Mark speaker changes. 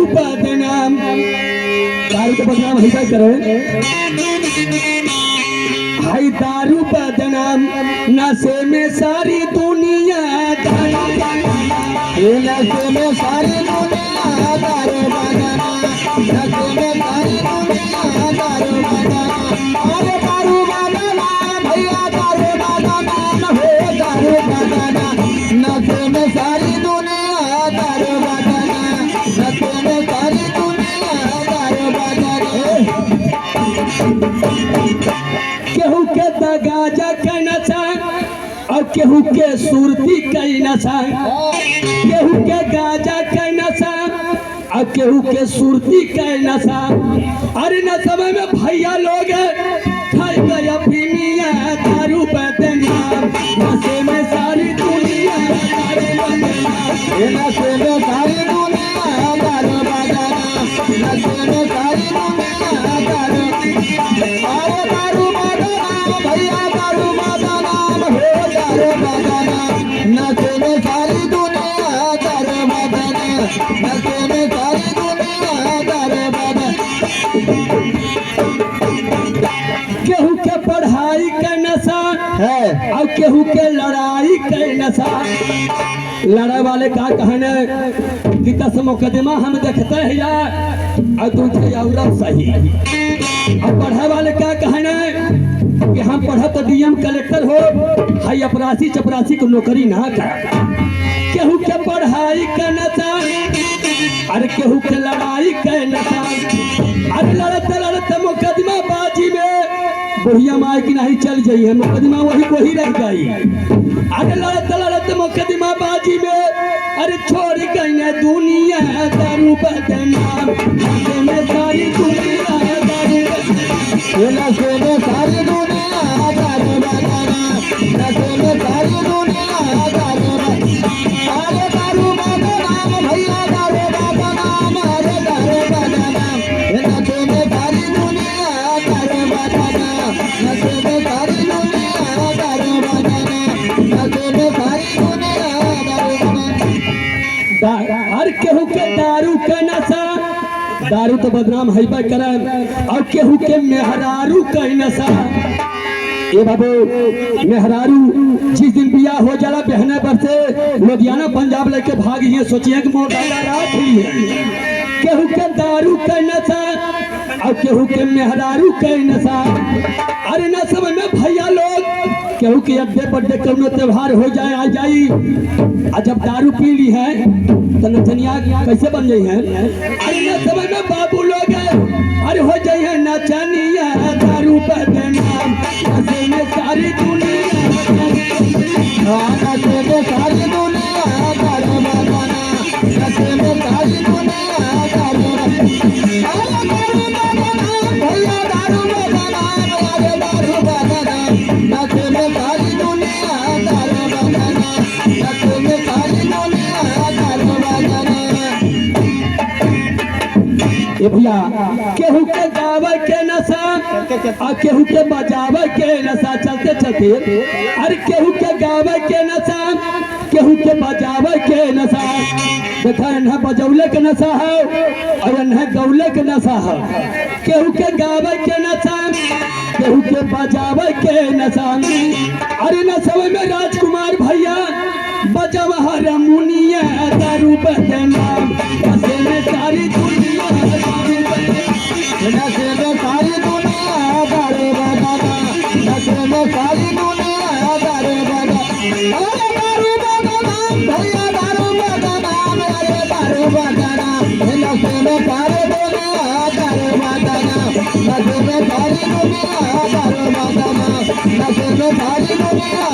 Speaker 1: बदनाम, दारू के बदनाम है क्या करे? हाय दारू बदनाम, नशे में सारी दुनिया,
Speaker 2: नशे में सारी दुनिया दारू बदनाम, नशे में सारी दुनिया दारू बदनाम। अरे दारू बदनाम भैया दारू बदनाम हो, दारू बदनाम, नशे में सारी दुनिया दारू बदनाम, नशे में सारी दुनिया दारू बदनाम।
Speaker 1: केहू के दगाजा का नशा और केहू के सुरती का नशा, केहू के गाजा का नशा और केहू के सुरती का नशा। अरे नशा में भैया लोग खाए गया पीनिया, दारू बदनाम, नशे में सारी दुनिया दारू बदनाम,
Speaker 2: नशे में सारी दुनिया दारू बदनाम, नशे में सारी दुनिया दारू। अरे दारू बदनाम भैया दारू बदनाम हो, दारू बदनाम, नशे में सारी दुनिया दारू बदनाम, नशे में सारी दुनिया दारू बदनाम।
Speaker 1: केहू के पढ़ाई का नशा
Speaker 2: है
Speaker 1: और केहू के लड़ाई का नशा। लड़ाई वाले का कहने कि 10 मुकदमा हम देखते हैं यार और दूसरे औरत सही। और पढ़ाई वाले क्या कहने कि हम पढ़त तो डीएम कलेक्टर हो, हाई अपरासी चपरासी को नौकरी ना कर। केहू के पढ़ाई का नशा, अरे केहू के लड़ाई का नशा। अरे लड़ते लड़ते मुकदमा बाजी में बुढ़िया माई की नहीं चल जाई है, मुकदमा वही रह गई। अरे लड़ते लड़ते मुकदमा बाजी में अरे छोड़ गई है दुनिया दारू बदनाम, नशे में सारी दुनिया दारू बदनाम,
Speaker 2: नशे में सारी दुनिया दारू बदनाम, नशे में सारी दुनिया दारू बदनाम। अरे दारू बदनाम भैया दारू बदनाम, अरे दारू बदनाम, नशे में सारी दुनिया दारू बदनाम, नशे में सारी दुनिया दारू बदनाम, नशे में सारी दुनिया दारू बदनाम।
Speaker 1: हर केहू के दारू का नशा, दारू तो बदनाम है करे, और केहू के मेहरारू का नशा। ए बाबू मेहरारू जिस दिन बिया हो जाला बहने पर से लुधियाना पंजाब लेके भाग ये सोचिए कि मोटा रात हुई है। केहू के दारू का नशा और केहू के मेहरारू का नशा। अरे नशा में भैया लोग केहू के अड्डे पड्डे कौनो त्योहार हो जाए आ जाई, और जब दारू पी ली है तो नचनिया कैसे बन गई है। अरे नशा में बाबू लोग अरे हो जाए है नचनिया दारू बदनाम, नशे में सारी दुनिया,
Speaker 2: नशे में सारी दुनिया दारू बदनाम, नशे में सारी दुनिया दारू बदनाम। भैया दारू बदनाम, अरे दारू बदनाम, नशे में सारी दुनिया दारू बदनाम, नशे में सारी दुनिया दारू बदनाम।
Speaker 1: ए भैया केहू के गावे के नशा और केहू के बजावे के नशा। चलते चलते अरे केहू के गावे के नशा, केहू के बजावे के नशा। देखा इन्हें बजौले के नशा है और इन्हें गौले के नशा है। केहू के गावे के नशा, केहू के बजावे के नशा। अरे नशा में राजकुमार भैया बजावा हारमोनिया दारू बदनाम, नशे में सारी दुनिया दारू बदनाम,
Speaker 2: नशे में सारी दुनिया दारू बदनाम, नशे में सारी दुनिया दारू बदनाम। अरे दारू बदनाम भैया दारू बदनाम, अरे दारू बदनाम, नशे में सारी दुनिया दारू बदनाम, नशे में सारी दुनिया दारू बदनाम, नशे में सारी दुनिया